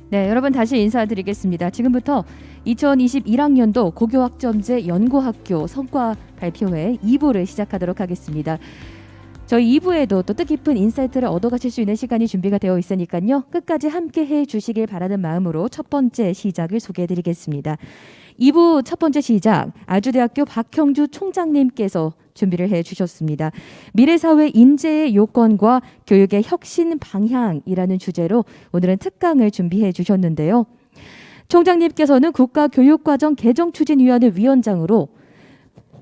네, 여러분 다시 인사드리겠습니다. 지금부터 2021학년도 고교학점제 연구학교 성과 발표회 2부를 시작하도록 하겠습니다. 저희 2부에도 또 뜻깊은 인사이트를 얻어가실 수 있는 시간이 준비가 되어 있으니까요. 끝까지 함께 해주시길 바라는 마음으로 첫 번째 시작을 소개해드리겠습니다. 2부 첫 번째 시작, 아주대학교 박형주 총장님께서 준비를 해주셨습니다. 미래사회 인재의 요건과 교육의 혁신 방향이라는 주제로 오늘은 특강을 준비해 주셨는데요. 총장님께서는 국가교육과정 개정추진위원회 위원장으로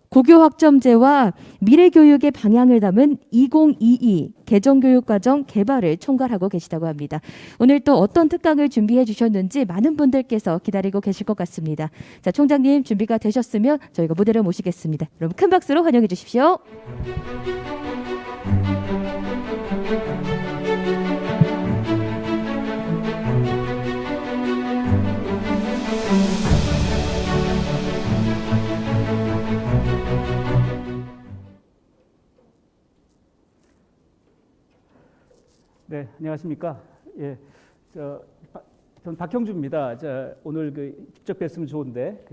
고교학점제와 미래교육의 방향을 담은 2022 개정교육과정 개발을 총괄하고 계시다고 합니다. 오늘 또 어떤 특강을 준비해 주셨는지 많은 분들께서 기다리고 계실 것 같습니다. 자, 총장님 준비가 되셨으면 저희가 무대를 모시겠습니다. 여러분 큰 박수로 환영해 주십시오. 네, 안녕하십니까? 예, 전 박형주입니다. 오늘 직접 뵀으면 좋은데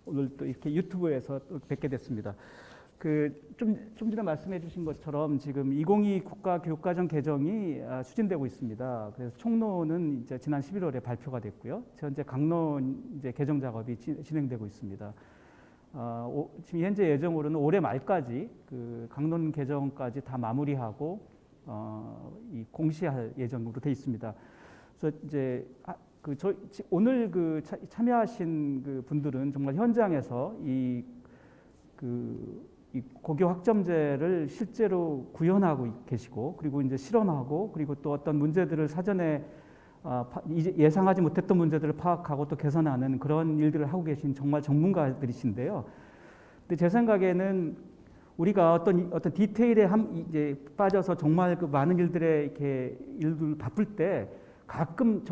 오늘 또 이렇게 유튜브에서 또 뵙게 됐습니다. 좀 전에 말씀해주신 것처럼 지금 2022 국가교육과정 개정이 추진되고 있습니다. 그래서 총론은 이제 지난 11월에 발표가 됐고요. 현재 강론 이제 개정 작업이 진행되고 있습니다. 지금 현재 예정으로는 올해 말까지 강론 개정까지 다 마무리하고 공시할 예정으로 돼 있습니다. 그래서 이제 오늘 참여하신 분들은 정말 현장에서 이 고교 학점제를 실제로 구현하고 계시고, 그리고 이제 실험하고, 그리고 또 어떤 문제들을 사전에 예상하지 못했던 문제들을 파악하고 또 개선하는 그런 일들을 하고 계신 정말 전문가들이신데요. 근데 제 생각에는 우리가 어떤 디테일에 이제 빠져서 정말 많은 일들에 일들 바쁠 때 가끔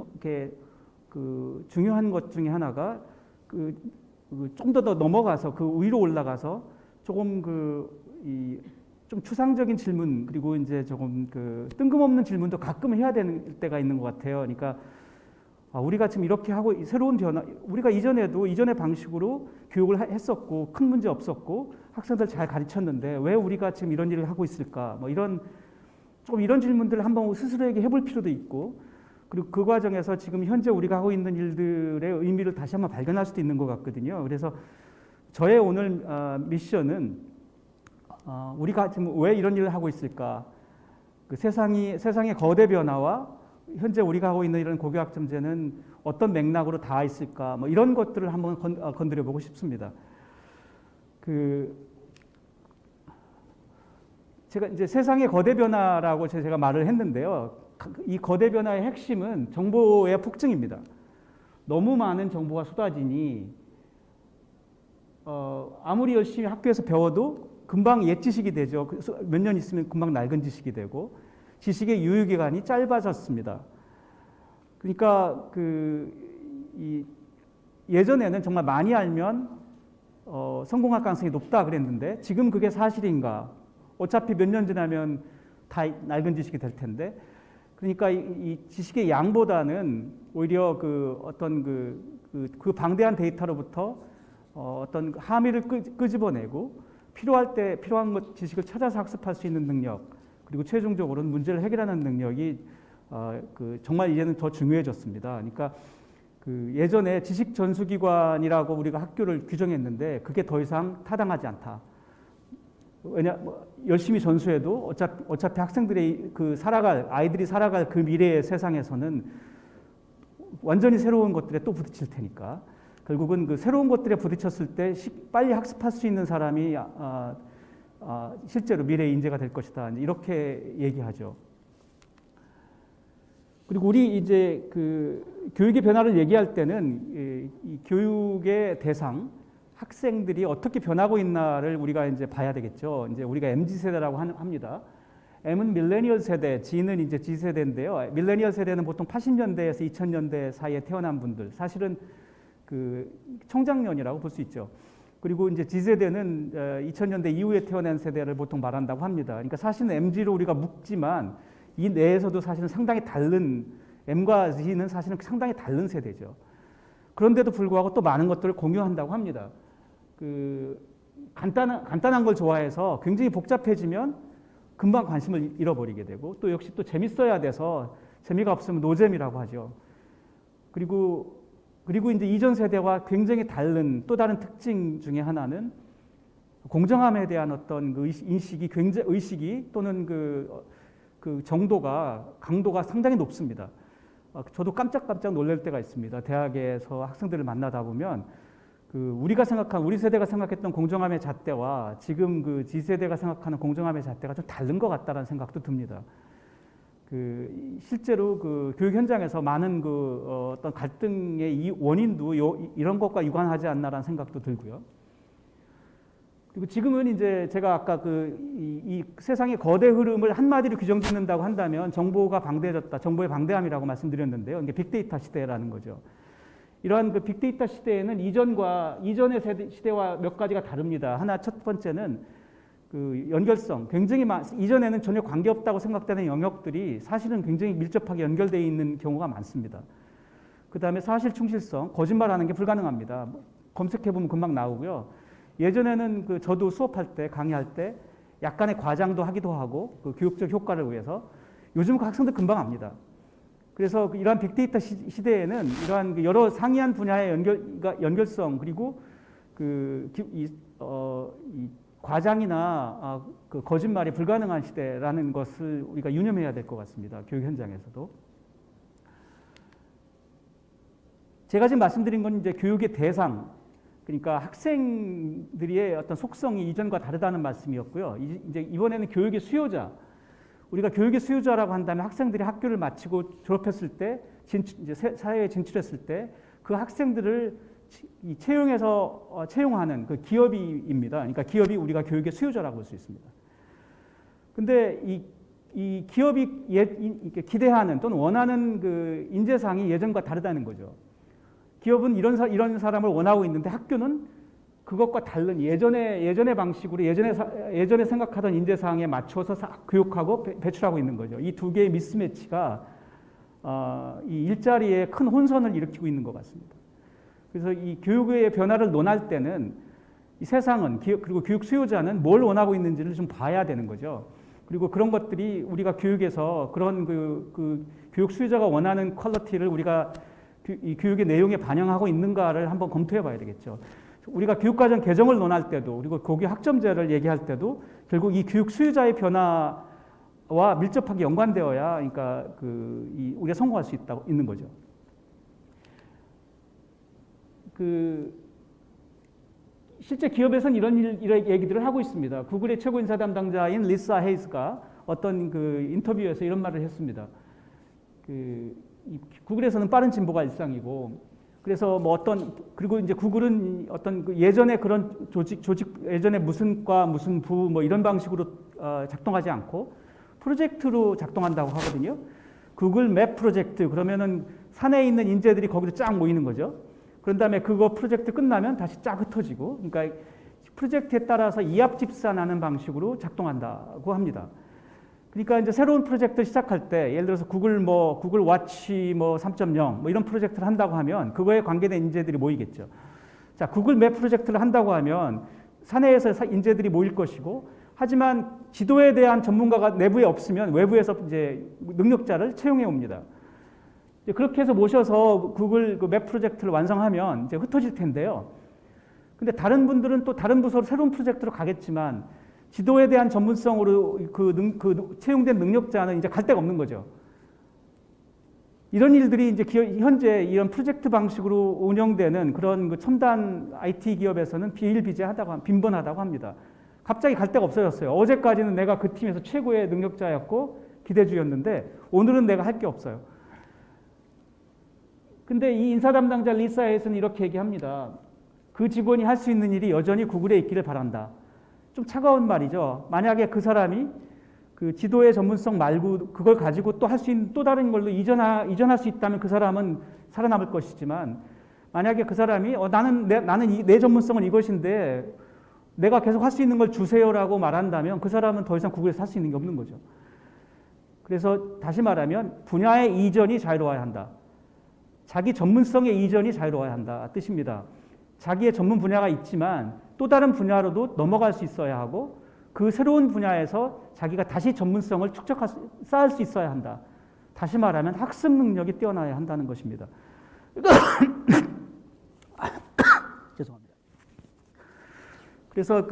중요한 것 중에 하나가 좀 더 넘어가서 위로 올라가서 조금 좀 추상적인 질문, 그리고 이제 조금 뜬금없는 질문도 가끔 해야 되는 때가 있는 것 같아요. 그러니까 우리가 지금 이렇게 하고 새로운 변화, 우리가 이전의 방식으로 교육을 했었고 큰 문제 없었고 학생들 잘 가르쳤는데 왜 우리가 지금 이런 일을 하고 있을까? 뭐 이런 질문들을 한번 스스로에게 해볼 필요도 있고, 그리고 그 과정에서 지금 현재 우리가 하고 있는 일들의 의미를 다시 한번 발견할 수도 있는 것 같거든요. 그래서 저의 오늘 미션은 우리가 지금 왜 이런 일을 하고 있을까? 세상의 거대 변화와 현재 우리가 하고 있는 이런 고교학점제는 어떤 맥락으로 닿아 있을까? 뭐 이런 것들을 한번 건드려 보고 싶습니다. 제가 이제 세상의 거대 변화라고 제가 말을 했는데요. 이 거대 변화의 핵심은 정보의 폭증입니다. 너무 많은 정보가 쏟아지니 아무리 열심히 학교에서 배워도 금방 옛 지식이 되죠. 몇 년 있으면 금방 낡은 지식이 되고, 지식의 유효기간이 짧아졌습니다. 그러니까 예전에는 정말 많이 알면 성공할 가능성이 높다 그랬는데 지금 그게 사실인가? 어차피 몇 년 지나면 다 낡은 지식이 될 텐데, 그러니까 이 지식의 양보다는 오히려 방대한 데이터로부터 어떤 함의를 끄집어내고 필요한 지식을 찾아서 학습할 수 있는 능력, 그리고 최종적으로는 문제를 해결하는 능력이 정말 이제는 더 중요해졌습니다. 그러니까 예전에 지식 전수기관이라고 우리가 학교를 규정했는데 그게 더 이상 타당하지 않다. 열심히 전수해도 어차피 학생들의 아이들이 살아갈 그 미래의 세상에서는 완전히 새로운 것들에 또 부딪힐 테니까 결국은 새로운 것들에 부딪혔을 때 빨리 학습할 수 있는 사람이 실제로 미래의 인재가 될 것이다. 이렇게 얘기하죠. 그리고 우리 이제 교육의 변화를 얘기할 때는 이 교육의 대상, 학생들이 어떻게 변하고 있나를 우리가 이제 봐야 되겠죠. 이제 우리가 MZ 세대라고 합니다. M은 밀레니얼 세대, G는 이제 G 세대인데요. 밀레니얼 세대는 보통 80년대에서 2000년대 사이에 태어난 분들, 사실은 청장년이라고 볼 수 있죠. 그리고 이제 G 세대는 2000년대 이후에 태어난 세대를 보통 말한다고 합니다. 그러니까 사실은 MZ로 우리가 묶지만 이 내에서도 사실은 상당히 다른 M과 Z는 사실은 상당히 다른 세대죠. 그런데도 불구하고 또 많은 것들을 공유한다고 합니다. 그 간단한 걸 좋아해서 굉장히 복잡해지면 금방 관심을 잃어버리게 되고 또 역시 또 재밌어야 돼서 재미가 없으면 노잼이라고 하죠. 그리고 이제 이전 세대와 굉장히 다른 또 다른 특징 중에 하나는 공정함에 대한 어떤 그 인식이 굉장히 의식이 또는 그 정도가 강도가 상당히 높습니다. 저도 깜짝깜짝 놀랄 때가 있습니다. 대학에서 학생들을 만나다 보면 우리 세대가 생각했던 공정함의 잣대와 지금 그 Z세대가 생각하는 공정함의 잣대가 좀 다른 것 같다는 생각도 듭니다. 실제로 그 교육 현장에서 많은 어떤 갈등의 이 원인도 이런 것과 유관하지 않나라는 생각도 들고요. 그리고 지금은 이제 제가 아까 이 세상의 거대 흐름을 한마디로 규정짓는다고 한다면 정보가 방대해졌다, 정보의 방대함이라고 말씀드렸는데요. 이게 빅데이터 시대라는 거죠. 이러한 그 빅데이터 시대에는 이전의 시대와 몇 가지가 다릅니다. 하나 첫 번째는 그 연결성, 굉장히 이전에는 전혀 관계없다고 생각되는 영역들이 사실은 굉장히 밀접하게 연결되어 있는 경우가 많습니다. 그 다음에 사실 충실성, 거짓말하는 게 불가능합니다. 검색해보면 금방 나오고요. 예전에는 저도 수업할 때, 강의할 때 약간의 과장도 하기도 하고 그 교육적 효과를 위해서 요즘 그 학생들 금방 압니다. 그래서 이러한 빅데이터 시대에는 이러한 여러 상이한 분야의 연결성 그리고 이 과장이나 그 거짓말이 불가능한 시대라는 것을 우리가 유념해야 될 것 같습니다. 교육 현장에서도. 제가 지금 말씀드린 건 이제 교육의 대상, 그러니까 학생들의 어떤 속성이 이전과 다르다는 말씀이었고요. 이제 이번에는 교육의 수요자. 우리가 교육의 수요자라고 한다면 학생들이 학교를 마치고 졸업했을 때, 이제 사회에 진출했을 때 그 학생들을 채용하는 그 기업입니다. 그러니까 기업이 우리가 교육의 수요자라고 볼 수 있습니다. 근데 이 기업이 기대하는 또는 원하는 그 인재상이 예전과 다르다는 거죠. 기업은 이런 사람을 원하고 있는데 학교는 그것과 다른 예전의 방식으로 예전에 생각하던 인재상에 맞춰서 교육하고 배출하고 있는 거죠. 이 두 개의 미스매치가 이 일자리에 큰 혼선을 일으키고 있는 것 같습니다. 그래서 이 교육의 변화를 논할 때는 이 세상은 그리고 교육 수요자는 뭘 원하고 있는지를 좀 봐야 되는 거죠. 그리고 그런 것들이 우리가 교육에서 그런 그 교육 수요자가 원하는 퀄리티를 우리가 이 교육의 내용에 반영하고 있는가를 한번 검토해 봐야 되겠죠. 우리가 교육과정 개정을 논할 때도 그리고 고교 학점제를 얘기할 때도 결국 이 교육 수요자의 변화와 밀접하게 연관되어야 그러니까 우리가 성공할 수 있는 거죠. 실제 기업에서는 이런 얘기들을 하고 있습니다. 구글의 최고 인사 담당자인 리사 헤이스가 어떤 인터뷰에서 이런 말을 했습니다. 구글에서는 빠른 진보가 일상이고, 그래서 그리고 이제 구글은 어떤 예전에 그런 예전에 무슨 과 무슨 부 이런 방식으로 작동하지 않고 프로젝트로 작동한다고 하거든요. 구글 맵 프로젝트 그러면은 산에 있는 인재들이 거기로 쫙 모이는 거죠. 그런 다음에 그거 프로젝트 끝나면 다시 쫙 흩어지고, 그러니까 프로젝트에 따라서 이합집산하는 방식으로 작동한다고 합니다. 그러니까 이제 새로운 프로젝트를 시작할 때 예를 들어서 구글 워치 3.0 이런 프로젝트를 한다고 하면 그거에 관계된 인재들이 모이겠죠. 자, 구글 맵 프로젝트를 한다고 하면 사내에서 인재들이 모일 것이고, 하지만 지도에 대한 전문가가 내부에 없으면 외부에서 이제 능력자를 채용해 옵니다. 그렇게 해서 모셔서 구글 맵 프로젝트를 완성하면 이제 흩어질 텐데요. 근데 다른 분들은 또 다른 부서로 새로운 프로젝트로 가겠지만 지도에 대한 전문성으로 채용된 능력자는 이제 갈 데가 없는 거죠. 이런 일들이 이제 현재 이런 프로젝트 방식으로 운영되는 그런 첨단 IT 기업에서는 빈번하다고 합니다. 갑자기 갈 데가 없어졌어요. 어제까지는 내가 그 팀에서 최고의 능력자였고 기대주였는데 오늘은 내가 할 게 없어요. 근데 이 인사 담당자 리사에서는 이렇게 얘기합니다. 그 직원이 할 수 있는 일이 여전히 구글에 있기를 바란다. 좀 차가운 말이죠. 만약에 그 사람이 그 지도의 전문성 말고 그걸 가지고 또 할 수 있는 또 다른 걸로 이전할 수 있다면 그 사람은 살아남을 것이지만, 만약에 그 사람이 나는 내 전문성은 이것인데 내가 계속 할 수 있는 걸 주세요라고 말한다면 그 사람은 더 이상 구글에서 할 수 있는 게 없는 거죠. 그래서 다시 말하면 분야의 이전이 자유로워야 한다. 자기 전문성의 이전이 자유로워야 한다 뜻입니다. 자기의 전문 분야가 있지만 또 다른 분야로도 넘어갈 수 있어야 하고 그 새로운 분야에서 자기가 다시 전문성을 쌓을 수 있어야 한다. 다시 말하면 학습 능력이 뛰어나야 한다는 것입니다. 죄송합니다. 그래서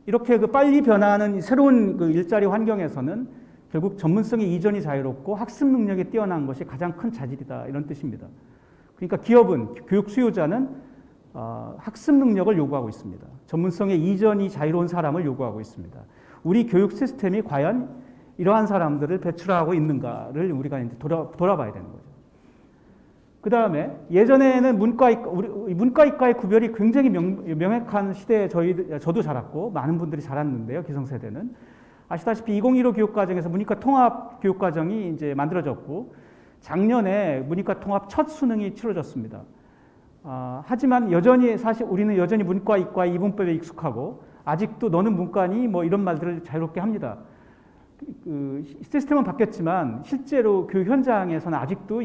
이렇게 빨리 변화하는 새로운 일자리 환경에서는 결국 전문성의 이전이 자유롭고 학습 능력이 뛰어난 것이 가장 큰 자질이다 이런 뜻입니다. 그러니까 기업은 교육 수요자는 학습 능력을 요구하고 있습니다. 전문성의 이전이 자유로운 사람을 요구하고 있습니다. 우리 교육 시스템이 과연 이러한 사람들을 배출하고 있는가를 우리가 이제 돌아봐야 되는 거죠. 그 다음에 예전에는 문과이과의 구별이 굉장히 명확한 시대에 저도 자랐고 많은 분들이 자랐는데요. 기성세대는 아시다시피 2015 교육과정에서 문이과 통합 교육과정이 이제 만들어졌고 작년에 문이과 통합 첫 수능이 치러졌습니다. 하지만 사실 우리는 여전히 문과, 이과 이분법에 익숙하고 아직도 너는 문과니 뭐 이런 말들을 자유롭게 합니다. 시스템은 바뀌었지만 실제로 교육 현장에서는 아직도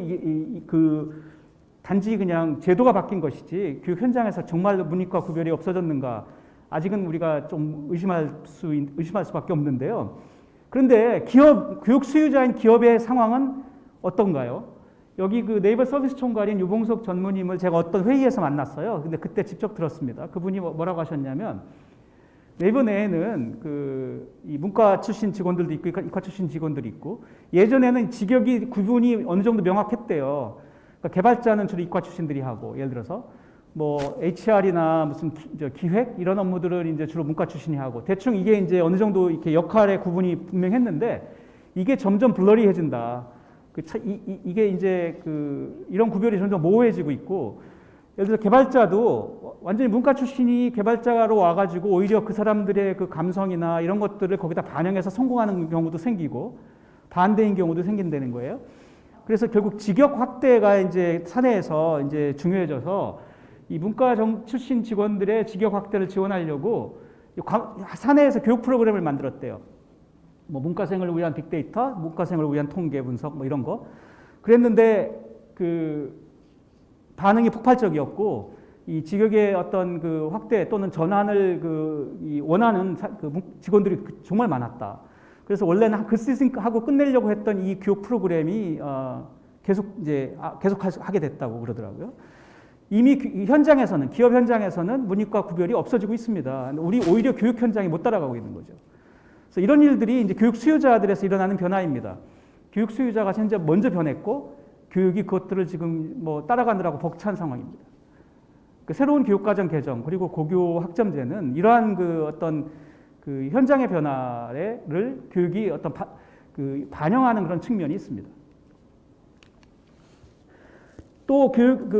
단지 그냥 제도가 바뀐 것이지 교육 현장에서 정말로 문이과 구별이 없어졌는가 아직은 우리가 좀 의심할 수밖에 없는데요. 그런데 교육 수요자인 기업의 상황은 어떤가요? 여기 네이버 서비스 총괄인 유봉석 전무님을 제가 어떤 회의에서 만났어요. 근데 그때 직접 들었습니다. 그분이 뭐라고 하셨냐면 네이버 내에는 이 문과 출신 직원들도 있고 이과 출신 직원들이 있고 예전에는 직역이 구분이 어느 정도 명확했대요. 그러니까 개발자는 주로 이과 출신들이 하고 예를 들어서 뭐 HR이나 무슨 기획 이런 업무들은 이제 주로 문과 출신이 하고 대충 이게 이제 어느 정도 이렇게 역할의 구분이 분명했는데 이게 점점 블러리해진다. 이게 이제 이런 구별이 점점 모호해지고 있고 예를 들어 개발자도 완전히 문과 출신이 개발자로 와가지고 오히려 그 사람들의 감성이나 이런 것들을 거기다 반영해서 성공하는 경우도 생기고 반대인 경우도 생긴다는 거예요. 그래서 결국 직역 확대가 이제 사내에서 이제 중요해져서 이 문과 출신 직원들의 직역 확대를 지원하려고 사내에서 교육 프로그램을 만들었대요. 뭐 문과생을 위한 빅데이터, 문과생을 위한 통계 분석 뭐 이런 거. 그랬는데 반응이 폭발적이었고 이 직역의 어떤 확대 또는 전환을 원하는 직원들이 정말 많았다. 그래서 원래는 하고 끝내려고 했던 이 교육 프로그램이 계속 하게 됐다고 그러더라고요. 이미 현장에서는 기업 현장에서는 문이과 구별이 없어지고 있습니다. 우리 오히려 교육 현장이 못 따라가고 있는 거죠. 그래서 이런 일들이 이제 교육 수요자들에서 일어나는 변화입니다. 교육 수요자가 현재 먼저 변했고 교육이 그것들을 지금 뭐 따라가느라고 벅찬 상황입니다. 새로운 교육과정 개정 그리고 고교 학점제는 이러한 어떤 현장의 변화를 교육이 어떤 반영하는 그런 측면이 있습니다. 또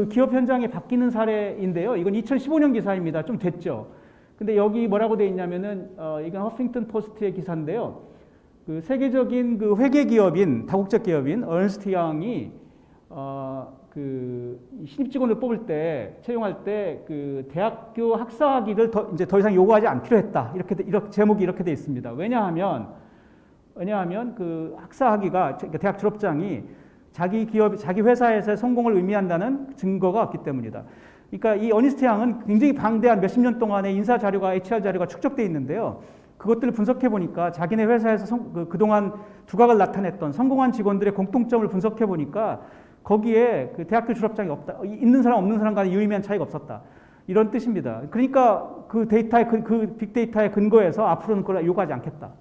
기업 현장이 바뀌는 사례인데요. 이건 2015년 기사입니다. 좀 됐죠. 근데 여기 뭐라고 돼 있냐면은 이건 허핑턴 포스트의 기사인데요. 세계적인 회계 기업인 다국적 기업인 어른스트 영이 신입 직원을 뽑을 때 채용할 때 대학교 학사학위를 더 이상 요구하지 않기로 했다. 이렇게 제목이 이렇게 돼 있습니다. 왜냐하면 학사학위가 대학 졸업장이 자기 회사에서의 성공을 의미한다는 증거가 없기 때문이다. 그러니까 이 어니스트 양은 굉장히 방대한 몇십 년 동안의 인사 자료가 HR 자료가 축적돼 있는데요. 그것들을 분석해 보니까 자기네 회사에서 그동안 두각을 나타냈던 성공한 직원들의 공통점을 분석해 보니까 거기에 대학교 졸업장이 없다. 있는 사람 없는 사람 간에 유의미한 차이가 없었다. 이런 뜻입니다. 그러니까 그 빅데이터의 근거에서 앞으로는 그걸 요구하지 않겠다.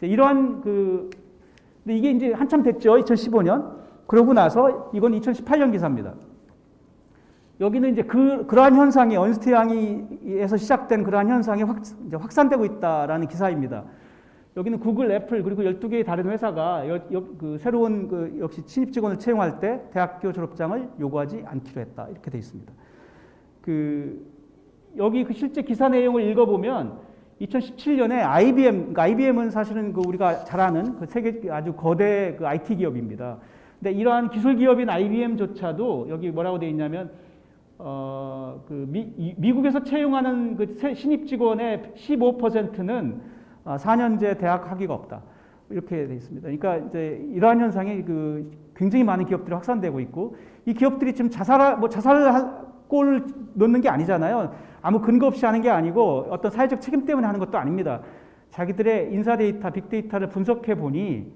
이러한 근데 이게 이제 한참 됐죠. 2015년. 그러고 나서 이건 2018년 기사입니다. 여기는 이제 그러한 현상이 어니스트 양에서 시작된 그러한 현상이 확산되고 있다라는 기사입니다. 여기는 구글, 애플 그리고 12개의 다른 회사가 새로운 역시 신입 직원을 채용할 때 대학교 졸업장을 요구하지 않기로 했다. 이렇게 돼 있습니다. 여기 실제 기사 내용을 읽어보면 2017년에 IBM은 사실은 우리가 잘 아는 세계 아주 거대 IT 기업입니다. 근데 이러한 기술 기업인 IBM조차도 여기 뭐라고 돼 있냐면 미국에서 채용하는 신입 직원의 15%는 4년제 대학 학위가 없다. 이렇게 돼 있습니다. 그러니까 이제 이러한 현상이 그 굉장히 많은 기업들이 확산되고 있고, 이 기업들이 지금 자살 꼴을 넣는 게 아니잖아요. 아무 근거 없이 하는 게 아니고 어떤 사회적 책임 때문에 하는 것도 아닙니다. 자기들의 인사 데이터, 빅데이터를 분석해 보니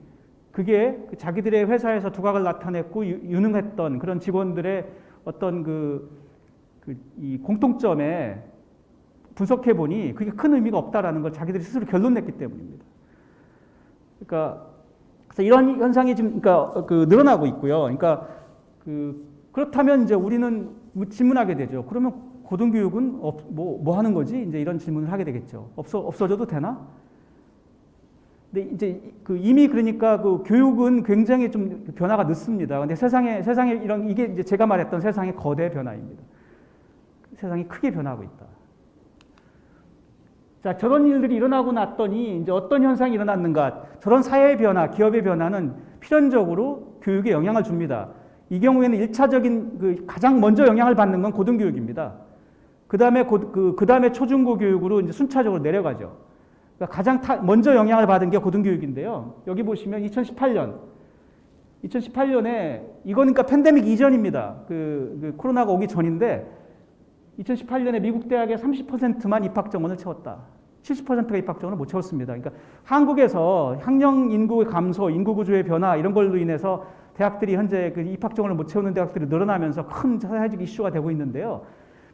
그게 자기들의 회사에서 두각을 나타냈고 유능했던 그런 직원들의 어떤 이 공통점에 분석해 보니 그게 큰 의미가 없다라는 걸 자기들이 스스로 결론 냈기 때문입니다. 그러니까 그래서 이런 현상이 지금 늘어나고 있고요. 그러니까 그렇다면 이제 우리는 질문하게 되죠. 그러면 고등교육은 뭐 하는 거지? 이제 이런 질문을 하게 되겠죠. 없어져도 되나? 근데 이제 이미 그러니까 교육은 굉장히 좀 변화가 늦습니다. 근데 세상에 이게 이제 제가 말했던 세상의 거대 변화입니다. 세상이 크게 변하고 있다. 자, 저런 일들이 일어나고 났더니 이제 어떤 현상이 일어났는가? 저런 사회의 변화, 기업의 변화는 필연적으로 교육에 영향을 줍니다. 이 경우에는 1차적인 가장 먼저 영향을 받는 건 고등교육입니다. 그 다음에 초중고 교육으로 이제 순차적으로 내려가죠. 그러니까 가장 먼저 영향을 받은 게 고등교육인데요. 여기 보시면 2018년에 이거는 그러니까 팬데믹 이전입니다. 코로나가 오기 전인데 2018년에 미국 대학의 30%만 입학 정원을 채웠다. 70%가 입학 정원을 못 채웠습니다. 그러니까 한국에서 학령 인구의 감소, 인구 구조의 변화 이런 걸로 인해서 대학들이 현재 입학 정원을 못 채우는 대학들이 늘어나면서 큰 사회적 이슈가 되고 있는데요.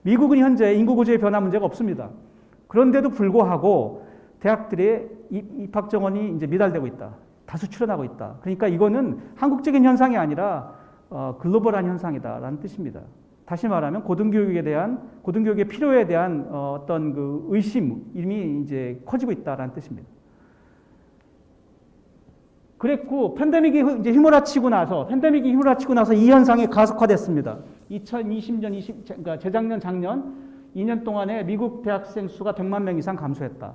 미국은 현재 인구 구조의 변화 문제가 없습니다. 그런데도 불구하고 대학들의 입학 정원이 이제 미달되고 있다. 다수 출현하고 있다. 그러니까 이거는 한국적인 현상이 아니라 글로벌한 현상이다라는 뜻입니다. 다시 말하면 고등교육의 필요에 대한 어떤 의심이 이제 커지고 있다라는 뜻입니다. 그랬고 팬데믹이 이제 휘몰아치고 나서 이 현상이 가속화됐습니다. 2020년 그러니까 재작년 작년 2년 동안에 미국 대학생 수가 100만 명 이상 감소했다.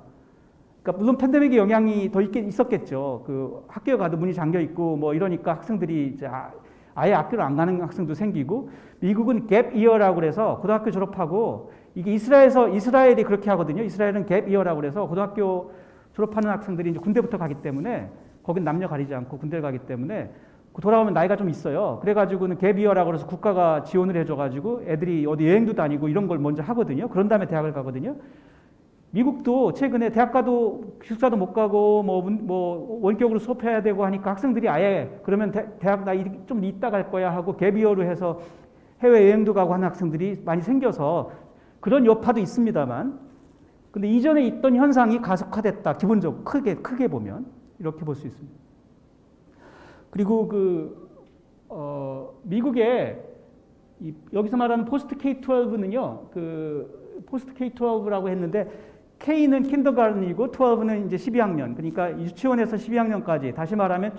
그러니까 물론 팬데믹의 영향이 더 있었겠죠. 학교에 가도 문이 잠겨 있고 뭐 이러니까 학생들이 이제 아예 학교를 안 가는 학생도 생기고, 미국은 갭 이어라고 그래서 고등학교 졸업하고, 이게 이스라엘이 그렇게 하거든요. 이스라엘은 갭 이어라고 그래서 고등학교 졸업하는 학생들이 이제 군대부터 가기 때문에, 거긴 남녀 가리지 않고 군대를 가기 때문에 돌아오면 나이가 좀 있어요. 그래가지고는 갭 이어라고 그래서 국가가 지원을 해줘가지고 애들이 어디 여행도 다니고 이런 걸 먼저 하거든요. 그런 다음에 대학을 가거든요. 미국도 최근에 대학 가도 기숙사도 못 가고 뭐 원격으로 수업해야 되고 하니까 학생들이 아예 그러면 대학 나 좀 이따 갈 거야 하고 갭이어로 해서 해외 여행도 가고 하는 학생들이 많이 생겨서 그런 여파도 있습니다만, 근데 이전에 있던 현상이 가속화됐다. 기본적으로 크게 보면 이렇게 볼 수 있습니다. 그리고 미국의 여기서 말하는 포스트 K-12는요, 포스트 K-12라고 했는데 K는 킨더가든이고 12는 이제 12학년. 그러니까 유치원에서 12학년까지, 다시 말하면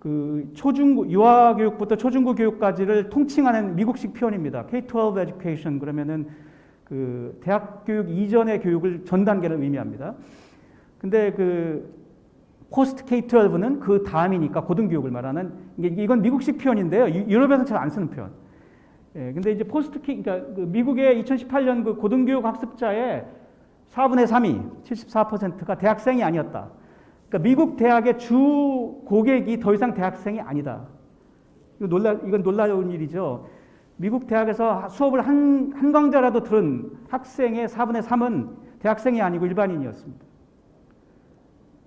유아교육부터 초중고 교육까지를 통칭하는 미국식 표현입니다. K-12 education 그러면은 대학 교육 이전의 교육을 전 단계를 의미합니다. 근데 포스트 K-12는 그 다음이니까 고등교육을 말하는, 이건 미국식 표현인데요. 유럽에서는 잘 안 쓰는 표현. 예, 근데 이제 포스트 K, 그러니까 미국의 2018년 고등교육 학습자의 4분의 3이 74%가 대학생이 아니었다. 그러니까 미국 대학의 주 고객이 더 이상 대학생이 아니다. 이건 놀라운 일이죠. 미국 대학에서 수업을 한 강좌라도 들은 학생의 4분의 3은 대학생이 아니고 일반인이었습니다.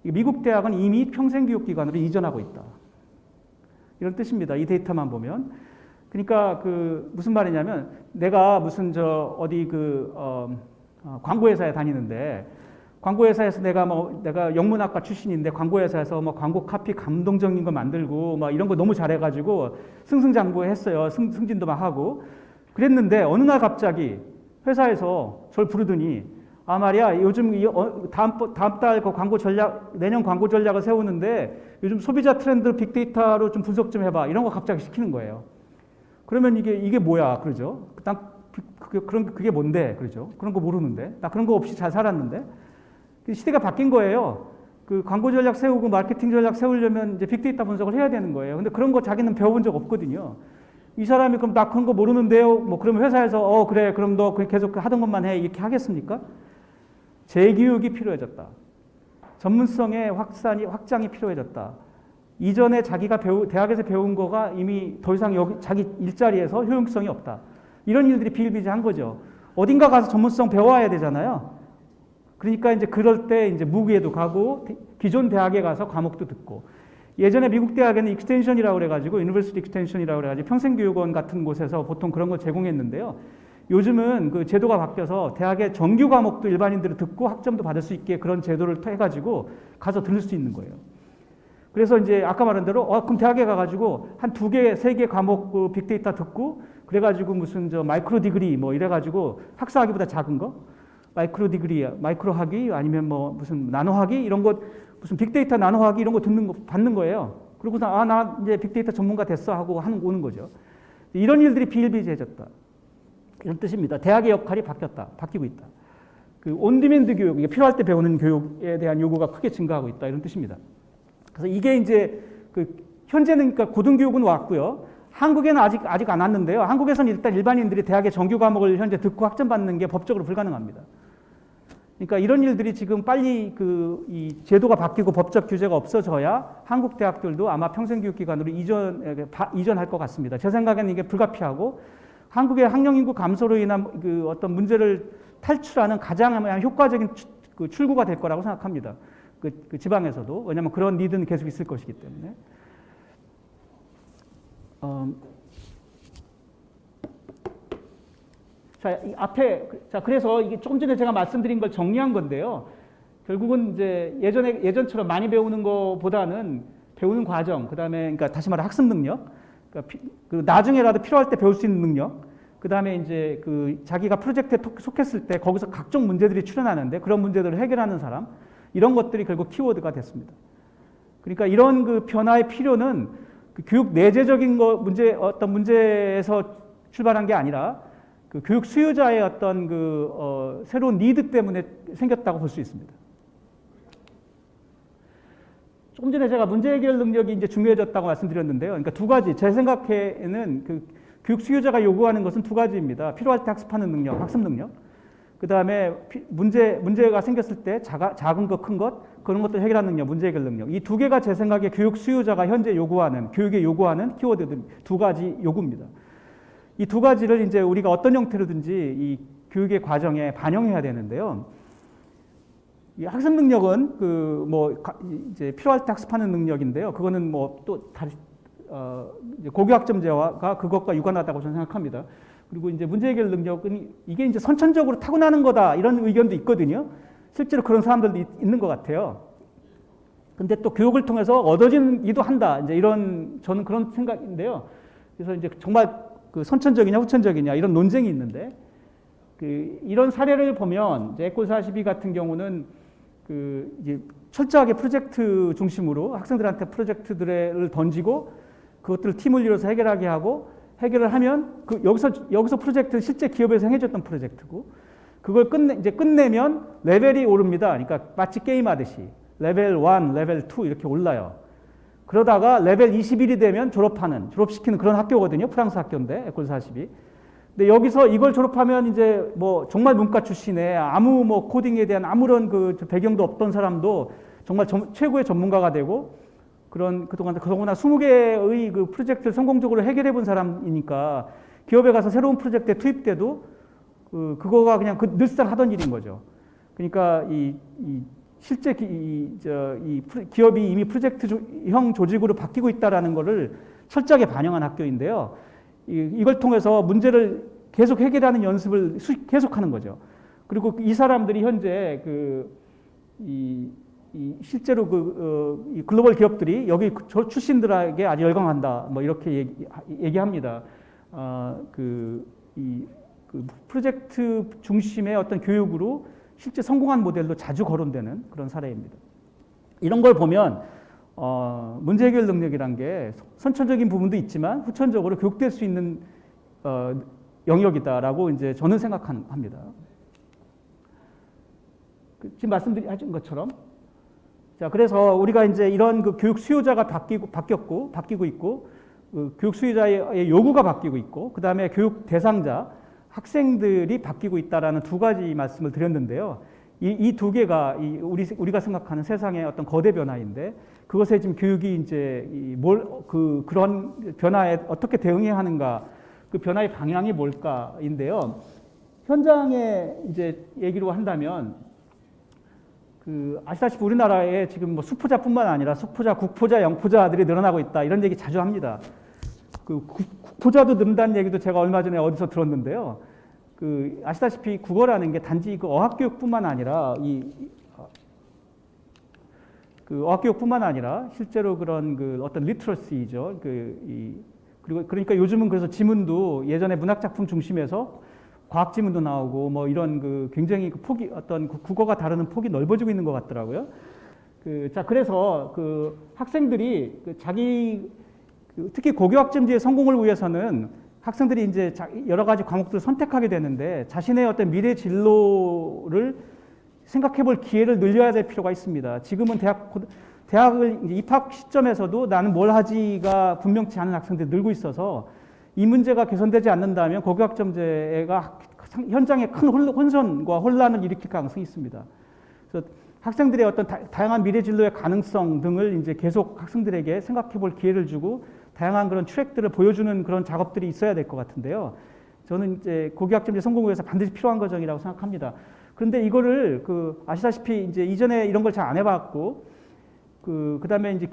미국 대학은 이미 평생교육기관으로 이전하고 있다. 이런 뜻입니다. 이 데이터만 보면. 그러니까 무슨 말이냐면, 내가 무슨 광고회사에 다니는데, 광고회사에서 내가 영문학과 출신인데 광고회사에서 광고 카피 감동적인 거 만들고 이런 거 너무 잘해가지고 승승장구했어요. 승진도 막 하고 그랬는데, 어느 날 갑자기 회사에서 저를 부르더니, 말이야, 요즘 다음 달 광고 전략, 내년 광고 전략을 세우는데 요즘 소비자 트렌드 빅데이터로 좀 분석 좀 해봐. 이런 거 갑자기 시키는 거예요. 그러면 이게 뭐야? 그러죠. 그게 뭔데? 그러죠. 그런 거 모르는데. 나 그런 거 없이 잘 살았는데. 시대가 바뀐 거예요. 광고 전략 세우고 마케팅 전략 세우려면 이제 빅데이터 분석을 해야 되는 거예요. 근데 그런 거 자기는 배워본 적 없거든요. 이 사람이 그럼 나 그런 거 모르는데요. 그러면 회사에서 그래, 그럼 너 계속 하던 것만 해. 이렇게 하겠습니까? 재교육이 필요해졌다. 전문성의 확장이 필요해졌다. 이전에 자기가 대학에서 배운 거가 이미 더 이상 여기 자기 일자리에서 효용성이 없다. 이런 일들이 비일비재한 거죠. 어딘가 가서 전문성 배워야 되잖아요. 그러니까 이제 그럴 때 이제 무기에도 가고 기존 대학에 가서 과목도 듣고, 예전에 미국 대학에는 익스텐션이라고 그래가지고 유니버시티 익스텐션이라고 그래가지고 평생교육원 같은 곳에서 보통 그런 거 제공했는데요. 요즘은 그 제도가 바뀌어서 대학의 정규 과목도 일반인들이 듣고 학점도 받을 수 있게 그런 제도를 해가지고 가서 들을 수 있는 거예요. 그래서 이제 아까 말한 대로 그럼 대학에 가가지고 한 2개, 3개 과목 그 빅데이터 듣고 그래가지고 무슨 마이크로 디그리 뭐 이래가지고 학사학위보다 작은 거 마이크로 디그리, 마이크로 학위 아니면 뭐 무슨 나노 학위 이런 거 무슨 빅데이터 나노 학위 이런 거 받는 거예요. 그러고서 나 이제 빅데이터 전문가 됐어 하고 오는 거죠. 이런 일들이 비일비재해졌다. 이런 뜻입니다. 대학의 역할이 바뀌고 있다. 그 온디맨드 교육, 필요할 때 배우는 교육에 대한 요구가 크게 증가하고 있다. 이런 뜻입니다. 그래서 이게 이제 그 현재는 그러니까 고등교육은 왔고요. 한국에는 아직 안 왔는데요. 한국에서는 일단 일반인들이 대학의 정규 과목을 현재 듣고 학점 받는 게 법적으로 불가능합니다. 그러니까 이런 일들이 지금 빨리 이 제도가 바뀌고 법적 규제가 없어져야 한국 대학들도 아마 평생교육기관으로 이전할 것 같습니다. 제 생각에는 이게 불가피하고 한국의 학령 인구 감소로 인한 그 어떤 문제를 탈출하는 가장 효과적인 출구가 될 거라고 생각합니다. 그 지방에서도. 왜냐하면 그런 니드는 계속 있을 것이기 때문에. 그래서 이게 조금 전에 제가 말씀드린 걸 정리한 건데요. 결국은 이제 예전처럼 많이 배우는 것보다는 배우는 과정, 그 다음에 그러니까 다시 말해 학습 능력, 그러니까 나중에라도 필요할 때 배울 수 있는 능력, 그 다음에 이제 자기가 프로젝트에 속했을 때 거기서 각종 문제들이 출현하는데 그런 문제들을 해결하는 사람, 이런 것들이 결국 키워드가 됐습니다. 그러니까 이런 그 변화의 필요는 교육 내재적인 어떤 문제에서 출발한 게 아니라 그 교육 수요자의 어떤 새로운 니드 때문에 생겼다고 볼 수 있습니다. 조금 전에 제가 문제 해결 능력이 이제 중요해졌다고 말씀드렸는데요. 그러니까 2가지, 제 생각에는 교육 수요자가 요구하는 것은 2가지입니다. 필요할 때 학습하는 능력, 학습 능력. 그 다음에 문제가 생겼을 때 작은 것, 큰 것, 그런 것들 해결하는 능력, 문제 해결 능력. 이 2개가 제 생각에 교육 수요자가 현재 교육에 요구하는 키워드들 2가지 요구입니다. 이 2가지를 이제 우리가 어떤 형태로든지 이 교육의 과정에 반영해야 되는데요. 이 학습 능력은 이제 필요할 때 학습하는 능력인데요. 그거는 또 다시 고교학점제가 그것과 유관하다고 저는 생각합니다. 그리고 이제 문제 해결 능력은 이게 이제 선천적으로 타고나는 거다 이런 의견도 있거든요. 실제로 그런 사람들도 있는 것 같아요. 근데 또 교육을 통해서 얻어지기도 한다. 이제 저는 그런 생각인데요. 그래서 이제 정말 선천적이냐 후천적이냐 이런 논쟁이 있는데 이런 사례를 보면 이제 에콜 42 같은 경우는 이제 철저하게 프로젝트 중심으로 학생들한테 프로젝트들을 던지고 그것들을 팀을 이뤄서 해결하게 하고 해결을 하면 여기서 프로젝트는 실제 기업에서 행해줬던 프로젝트고 그걸 끝내면 레벨이 오릅니다. 그러니까 마치 게임하듯이 레벨 1, 레벨 2 이렇게 올라요. 그러다가 레벨 21이 되면 졸업시키는 그런 학교거든요. 프랑스 학교인데 에콜 42. 근데 여기서 이걸 졸업하면 이제 정말 문과 출신에 아무 코딩에 대한 아무런 배경도 없던 사람도 정말 최고의 전문가가 되고 그동안 20개의 프로젝트를 성공적으로 해결해 본 사람이니까 기업에 가서 새로운 프로젝트에 투입돼도 그거가 그냥 늘상 하던 일인 거죠. 그러니까 실제 기업이 이미 프로젝트형 조직으로 바뀌고 있다라는 것을 철저하게 반영한 학교인데요. 이걸 통해서 문제를 계속 해결하는 연습을 계속하는 거죠. 그리고 이 사람들이 현재 실제로 이 글로벌 기업들이 여기 출신들에게 아주 열광한다. 이렇게 얘기합니다. 프로젝트 중심의 어떤 교육으로 실제 성공한 모델로 자주 거론되는 그런 사례입니다. 이런 걸 보면 문제 해결 능력이란 게 선천적인 부분도 있지만 후천적으로 교육될 수 있는 영역이다라고 이제 저는 생각합니다. 지금 말씀드린 것처럼 그래서 우리가 이제 이런 교육 수요자가 바뀌고 있고 교육 수요자의 요구가 바뀌고 있고 그 다음에 교육 대상자 학생들이 바뀌고 있다라는 2가지 말씀을 드렸는데요. 이 두 개가 우리가 생각하는 세상의 어떤 거대 변화인데 그것에 지금 교육이 이제 그런 변화에 어떻게 대응해야 하는가, 그 변화의 방향이 뭘까인데요. 현장에 이제 얘기로 한다면 아시다시피 우리나라에 지금 뭐 수포자뿐만 아니라 수포자, 국포자, 영포자들이 늘어나고 있다 이런 얘기 자주 합니다. 국포자도 늘는다는 얘기도 제가 얼마 전에 어디서 들었는데요. 아시다시피 국어라는 게 단지 어학교육뿐만 아니라 어학교육뿐만 아니라 실제로 그런 어떤 리터러시죠. 그리고 그러니까 요즘은 그래서 지문도 예전에 문학작품 중심에서 과학 지문도 나오고 뭐 이런 굉장히 폭이 국어가 다루는 폭이 넓어지고 있는 것 같더라고요. 그래서 학생들이 특히 고교학점제의 성공을 위해서는 학생들이 이제 여러 가지 과목들을 선택하게 되는데 자신의 어떤 미래 진로를 생각해 볼 기회를 늘려야 될 필요가 있습니다. 지금은 대학을 입학 시점에서도 나는 뭘 하지가 분명치 않은 학생들이 늘고 있어서 이 문제가 개선되지 않는다면 고교학점제가 현장에 큰 혼선과 혼란을 일으킬 가능성이 있습니다. 그래서 학생들의 어떤 다양한 미래 진로의 가능성 등을 이제 계속 학생들에게 생각해 볼 기회를 주고 다양한 그런 트랙들을 보여주는 그런 작업들이 있어야 될 것 같은데요. 저는 이제 고교학점제 성공을 위해서 반드시 필요한 과정이라고 생각합니다. 그런데 이거를 아시다시피 이제 이전에 이런 걸 잘 안 해봤고 그다음에 이제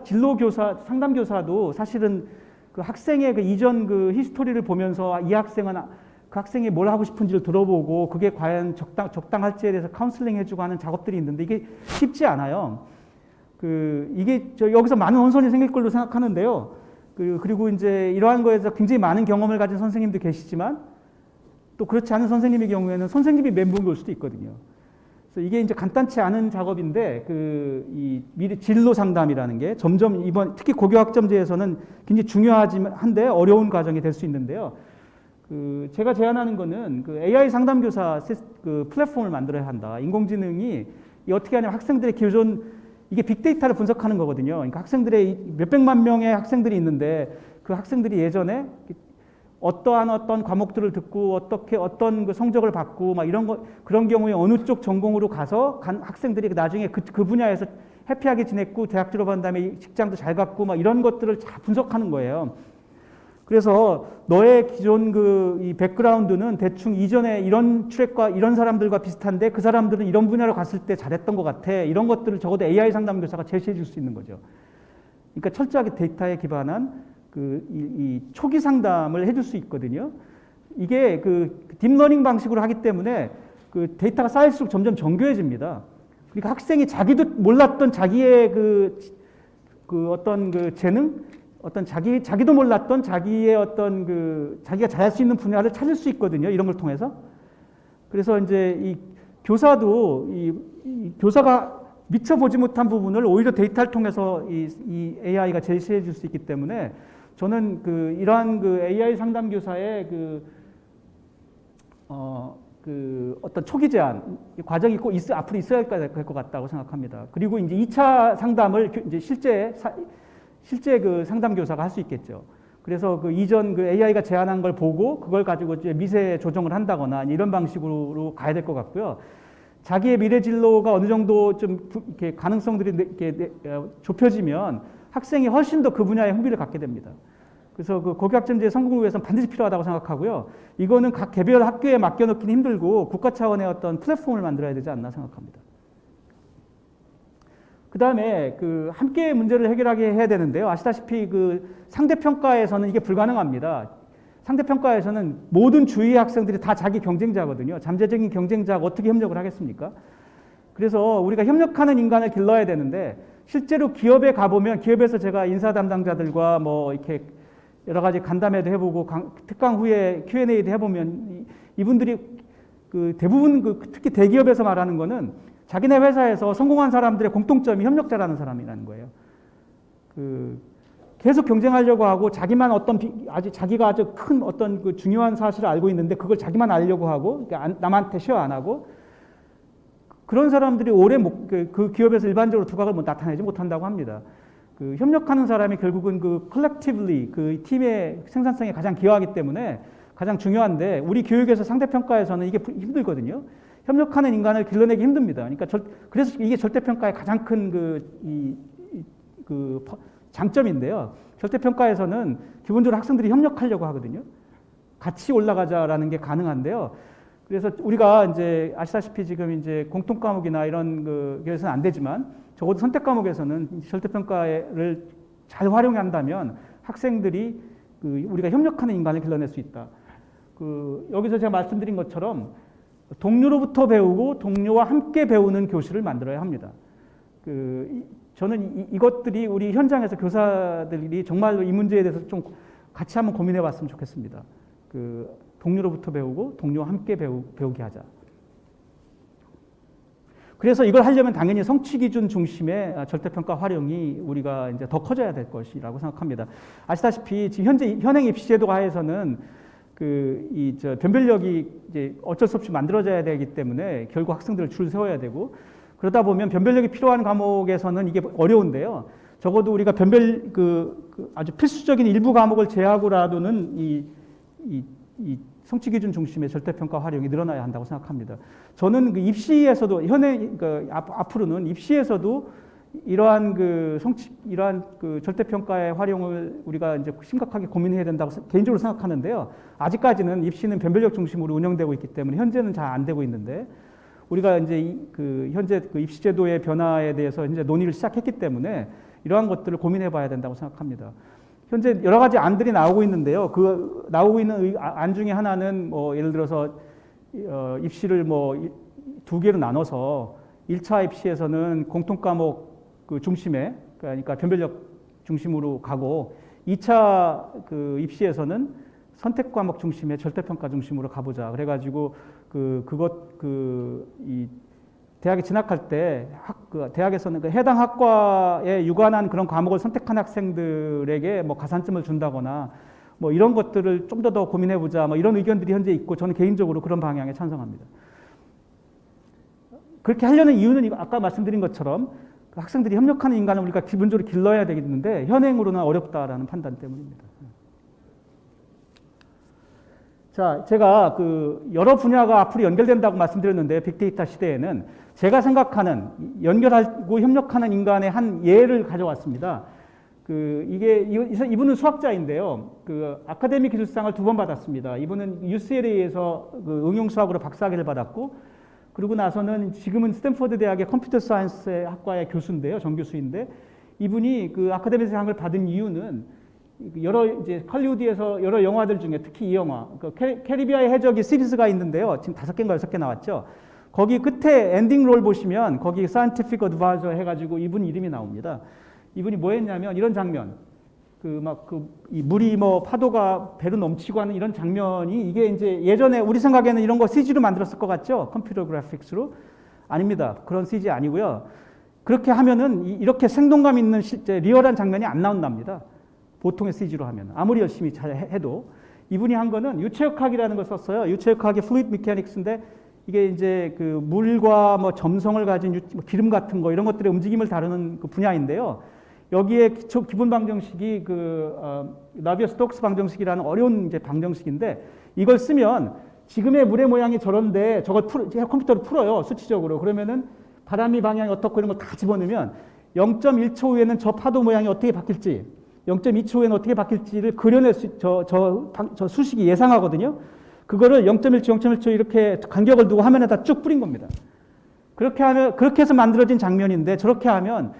진로 교사, 상담 교사도 사실은 학생의 이전 히스토리를 보면서 이 학생은 그 학생이 뭘 하고 싶은지를 들어보고 그게 과연 적당할지에 대해서 카운슬링 해주고 하는 작업들이 있는데 이게 쉽지 않아요. 이게 여기서 많은 혼선이 생길 걸로 생각하는데요. 그리고 이제 이러한 거에서 굉장히 많은 경험을 가진 선생님도 계시지만 또 그렇지 않은 선생님의 경우에는 선생님이 멘붕이 올 수도 있거든요. 그래서 이게 이제 간단치 않은 작업인데 이 미래 진로 상담이라는 게 점점 특히 고교학점제에서는 굉장히 중요하지만 한데 어려운 과정이 될 수 있는데요. 제가 제안하는 거는 AI 상담교사 플랫폼을 만들어야 한다. 인공지능이 어떻게 하냐면 학생들의 이게 빅데이터를 분석하는 거거든요. 그러니까 학생들의 몇백만 명의 학생들이 있는데 그 학생들이 예전에 어떤 과목들을 듣고 어떤 성적을 받고 막 그런 경우에 어느 쪽 전공으로 가서 학생들이 나중에 그 분야에서 해피하게 지냈고 대학 졸업한 다음에 직장도 잘 갖고 막 이런 것들을 다 분석하는 거예요. 그래서 너의 기존 이 백그라운드는 대충 이전에 이런 트랙과 이런 사람들과 비슷한데 그 사람들은 이런 분야로 갔을 때 잘했던 것 같아. 이런 것들을 적어도 AI 상담교사가 제시해 줄 수 있는 거죠. 그러니까 철저하게 데이터에 기반한 이 초기 상담을 해줄 수 있거든요. 이게 딥러닝 방식으로 하기 때문에 데이터가 쌓일수록 점점 정교해집니다. 그러니까 학생이 자기도 몰랐던 자기의 어떤 재능, 자기도 몰랐던 자기의 자기가 잘할 수 있는 분야를 찾을 수 있거든요. 이런 걸 통해서. 그래서 이제 이 교사도 이 교사가 미처 보지 못한 부분을 오히려 데이터를 통해서 이 AI가 제시해 줄 수 있기 때문에 저는 이러한 AI 상담 교사의 어떤 초기 제한 과정이 꼭 앞으로 있어야 될 것 같다고 생각합니다. 그리고 이제 2차 상담을 이제 실제 상담 교사가 할 수 있겠죠. 그래서 이전 AI가 제안한 걸 보고 그걸 가지고 이제 미세 조정을 한다거나 이런 방식으로 가야 될 것 같고요. 자기의 미래 진로가 어느 정도 좀 이렇게 가능성들이 이렇게 좁혀지면 학생이 훨씬 더 그 분야에 흥미를 갖게 됩니다. 그래서 고교학점제 성공을 위해서는 반드시 필요하다고 생각하고요. 이거는 각 개별 학교에 맡겨놓기는 힘들고 국가 차원의 어떤 플랫폼을 만들어야 되지 않나 생각합니다. 그 다음에 함께 문제를 해결하게 해야 되는데요. 아시다시피 상대평가에서는 이게 불가능합니다. 상대평가에서는 모든 주위의 학생들이 다 자기 경쟁자거든요. 잠재적인 경쟁자가 어떻게 협력을 하겠습니까? 그래서 우리가 협력하는 인간을 길러야 되는데 실제로 기업에 가보면 기업에서 제가 인사 담당자들과 뭐 이렇게 여러 가지 간담회도 해보고 특강 후에 Q&A도 해보면 이분들이 대부분 특히 대기업에서 말하는 거는 자기네 회사에서 성공한 사람들의 공통점이 협력자라는 사람이라는 거예요. 계속 경쟁하려고 하고 자기가 아주 큰 어떤 중요한 사실을 알고 있는데 그걸 자기만 알려고 하고 그러니까 남한테 쉐어 안 하고 그런 사람들이 오래 그 기업에서 일반적으로 두각을 나타내지 못한다고 합니다. 협력하는 사람이 결국은 collectively 팀의 생산성에 가장 기여하기 때문에 가장 중요한데 우리 교육에서 상대평가에서는 이게 힘들거든요. 협력하는 인간을 길러내기 힘듭니다. 그러니까 그래서 이게 절대평가의 가장 큰 장점인데요. 절대평가에서는 기본적으로 학생들이 협력하려고 하거든요. 같이 올라가자라는 게 가능한데요. 그래서 우리가 이제 아시다시피 지금 이제 공통 과목이나 이런 거에서는 안 되지만 적어도 선택 과목에서는 절대평가를 잘 활용한다면 학생들이 우리가 협력하는 인간을 길러낼 수 있다. 여기서 제가 말씀드린 것처럼 동료로부터 배우고 동료와 함께 배우는 교실을 만들어야 합니다. 저는 이것들이 우리 현장에서 교사들이 정말로 이 문제에 대해서 좀 같이 한번 고민해 봤으면 좋겠습니다. 동료로부터 배우고 동료와 함께 배우게 하자. 그래서 이걸 하려면 당연히 성취 기준 중심의 절대평가 활용이 우리가 이제 더 커져야 될 것이라고 생각합니다. 아시다시피 지금 현행 입시 제도 하에서는 변별력이 이제 어쩔 수 없이 만들어져야 되기 때문에 결국 학생들을 줄 세워야 되고 그러다 보면 변별력이 필요한 과목에서는 이게 어려운데요. 적어도 우리가 아주 필수적인 일부 과목을 제하고라도는 이 성취 기준 중심의 절대평가 활용이 늘어나야 한다고 생각합니다. 저는 입시에서도 앞으로는 입시에서도 이러한 절대평가의 활용을 우리가 이제 심각하게 고민해야 된다고 개인적으로 생각하는데요. 아직까지는 입시는 변별력 중심으로 운영되고 있기 때문에 현재는 잘 안 되고 있는데 우리가 이제 현재 입시 제도의 변화에 대해서 이제 논의를 시작했기 때문에 이러한 것들을 고민해 봐야 된다고 생각합니다. 현재 여러 가지 안들이 나오고 있는데요. 나오고 있는 안 중에 하나는 예를 들어서 입시를 2개로 나눠서 1차 입시에서는 공통 과목 중심에 그러니까 변별력 중심으로 가고 2차 입시에서는 선택 과목 중심의 절대평가 중심으로 가보자. 그래가지고 이 대학에 진학할 때 대학에서는 해당 학과에 유관한 그런 과목을 선택한 학생들에게 가산점을 준다거나 이런 것들을 좀 더 고민해보자 이런 의견들이 현재 있고 저는 개인적으로 그런 방향에 찬성합니다. 그렇게 하려는 이유는 아까 말씀드린 것처럼 학생들이 협력하는 인간을 우리가 기본적으로 길러야 되겠는데 현행으로는 어렵다라는 판단 때문입니다. 자, 제가 여러 분야가 앞으로 연결된다고 말씀드렸는데 빅데이터 시대에는 제가 생각하는 연결하고 협력하는 인간의 한 예를 가져왔습니다. 이분은 수학자인데요. 아카데미 기술상을 2번 받았습니다. 이분은 UCLA에서 응용 수학으로 박사학위를 받았고 그러고 나서는 지금은 스탠퍼드 대학의 컴퓨터 사이언스 학과의 교수인데요. 정교수인데 이분이 아카데미상을 받은 이유는 이제 헐리우드에서 여러 영화들 중에 특히 이 영화, 캐리비아의 해적이 시리즈가 있는데요. 지금 5개인가 6개 나왔죠. 거기 끝에 엔딩 롤 보시면 거기 사이언티픽 어드바이저 해가지고 이분 이름이 나옵니다. 이분이 뭐 했냐면 이런 장면, 이 물이 파도가 배로 넘치고 하는 이런 장면이 이게 이제 예전에 우리 생각에는 이런 거 CG로 만들었을 것 같죠? 컴퓨터 그래픽스로. 아닙니다. 그런 CG 아니고요. 그렇게 하면은 이렇게 생동감 있는 실제 리얼한 장면이 안 나온답니다. 보통의 CG로 하면 아무리 열심히 잘 해도 이분이 한 거는 유체역학이라는 걸 썼어요. 유체역학이 fluid mechanics인데 이게 이제 물과 점성을 가진 기름 같은 거 이런 것들의 움직임을 다루는 분야인데요. 여기에 기본 방정식이 나비어-스톡스 방정식이라는 어려운 이제 방정식인데 이걸 쓰면 지금의 물의 모양이 저런데 저걸 컴퓨터로 풀어요. 수치적으로. 그러면은 바람이 방향이 어떻고 이런 걸 다 집어넣으면 0.1초 후에는 저 파도 모양이 어떻게 바뀔지 0.2초 후에는 어떻게 바뀔지를 그려낼 저 수식이 예상하거든요. 그거를 0.1초, 0.1초 이렇게 간격을 두고 화면에다 쭉 뿌린 겁니다. 그렇게 해서 만들어진 장면인데 저렇게 하면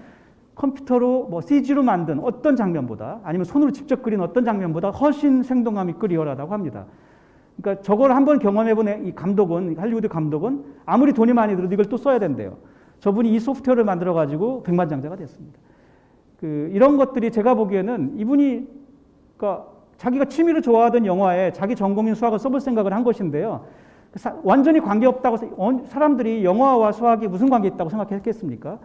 컴퓨터로 CG로 만든 어떤 장면보다 아니면 손으로 직접 그린 어떤 장면보다 훨씬 생동감 있고 리얼하다고 합니다. 그러니까 저걸 한번 경험해본 이 감독은, 할리우드 감독은 아무리 돈이 많이 들어도 이걸 또 써야 된대요. 저분이 이 소프트웨어를 만들어가지고 백만장자가 됐습니다. 이런 것들이 제가 보기에는 이분이 자기가 취미로 좋아하던 영화에 자기 전공인 수학을 써볼 생각을 한 것인데요. 완전히 관계없다고 사람들이 영화와 수학이 무슨 관계 있다고 생각했겠습니까?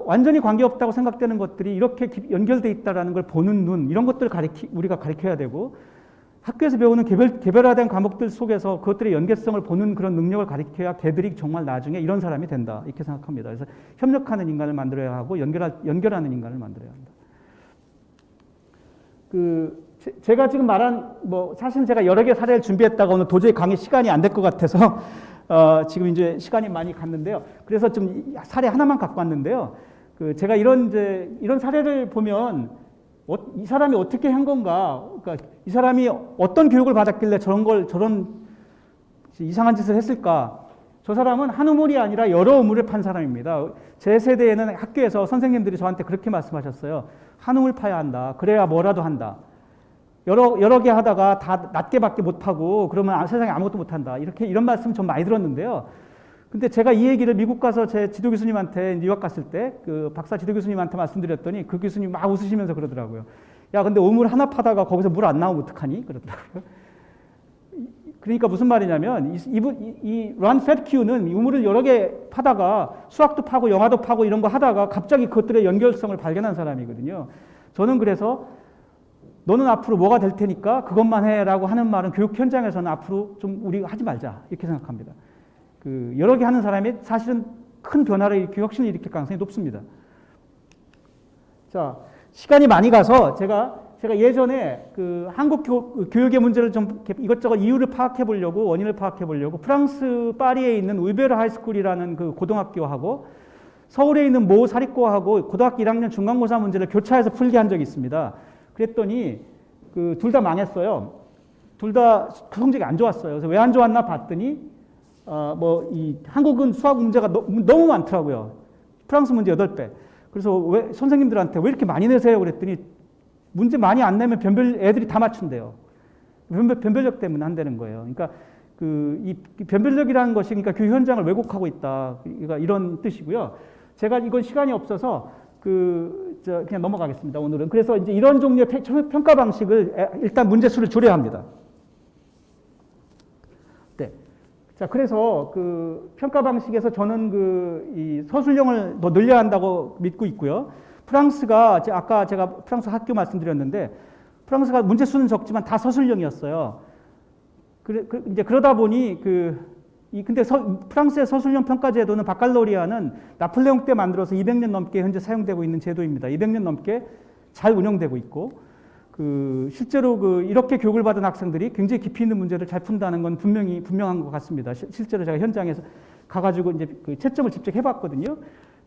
완전히 관계없다고 생각되는 것들이 이렇게 연결되어 있다는 걸 보는 눈 이런 것들을 우리가 가르쳐야 되고 학교에서 배우는 개별화된 과목들 속에서 그것들의 연계성을 보는 그런 능력을 가르쳐야 걔들이 정말 나중에 이런 사람이 된다 이렇게 생각합니다. 그래서 협력하는 인간을 만들어야 하고 연결하는 인간을 만들어야 합니다. 제가 지금 말한 사실 제가 여러 개 사례를 준비했다가 오늘 도저히 강의 시간이 안 될 것 같아서 지금 이제 시간이 많이 갔는데요. 그래서 좀 사례 하나만 갖고 왔는데요. 제가 이런 사례를 보면 이 사람이 어떻게 한 건가, 그러니까 이 사람이 어떤 교육을 받았길래 저런 이상한 짓을 했을까. 저 사람은 한 우물이 아니라 여러 우물을 판 사람입니다. 제 세대에는 학교에서 선생님들이 저한테 그렇게 말씀하셨어요. 한 우물 파야 한다. 그래야 뭐라도 한다. 여러 개 하다가 다 낮게밖에 못 파고 그러면 세상에 아무것도 못 한다. 이런 말씀 좀 많이 들었는데요. 근데 제가 이 얘기를 미국 가서 제 지도 교수님한테 뉴욕 갔을 때 박사 지도 교수님한테 말씀드렸더니 그 교수님 막 웃으시면서 그러더라고요. 야, 근데 우물 하나 파다가 거기서 물 안 나오면 어떡하니? 그러더라고요. 그러니까 무슨 말이냐면 이 런 페드큐는 우물을 여러 개 파다가 수학도 파고 영화도 파고 이런 거 하다가 갑자기 그것들의 연결성을 발견한 사람이거든요. 저는 그래서 너는 앞으로 뭐가 될 테니까 그것만 해라고 하는 말은 교육 현장에서는 앞으로 좀 우리가 하지 말자 이렇게 생각합니다. 여러 개 하는 사람이 사실은 큰 변화를 일으키고 혁신을 일으킬 가능성이 높습니다. 자, 시간이 많이 가서 제가 예전에 한국 교육의 문제를 좀 이것저것 이유를 파악해 보려고 원인을 파악해 보려고 프랑스 파리에 있는 우베르 하이스쿨이라는 고등학교하고 서울에 있는 모 사립고하고 고등학교 1학년 중간고사 문제를 교차해서 풀게 한 적이 있습니다. 그랬더니 둘 다 망했어요. 둘 다 성적이 안 좋았어요. 그래서 왜 안 좋았나 봤더니 한국은 수학 문제가 너무 많더라고요. 프랑스 문제 8배. 그래서 선생님들한테 왜 이렇게 많이 내세요? 그랬더니 문제 많이 안 내면 애들이 다 맞춘대요. 변별력 때문에 한다는 거예요. 그러니까 이 변별력이라는 것이 그러니까 교육 현장을 왜곡하고 있다. 그러니까 이런 뜻이고요. 제가 이건 시간이 없어서 그냥 넘어가겠습니다. 오늘은. 그래서 이제 이런 종류의 평가 방식을 일단 문제 수를 줄여야 합니다. 네. 자, 그래서 평가 방식에서 저는 이 서술형을 더 늘려야 한다고 믿고 있고요. 프랑스가 아까 제가 프랑스 학교 말씀드렸는데 프랑스가 문제 수는 적지만 다 서술형이었어요. 이제 그러다 보니 근데 프랑스의 서술형 평가 제도는 바칼로리아는 나폴레옹 때 만들어서 200년 넘게 현재 사용되고 있는 제도입니다. 200년 넘게 잘 운영되고 있고 실제로 이렇게 교육을 받은 학생들이 굉장히 깊이 있는 문제를 잘 푼다는 건 분명한 것 같습니다. 실제로 제가 현장에서 가가지고 이제 채점을 직접 해봤거든요.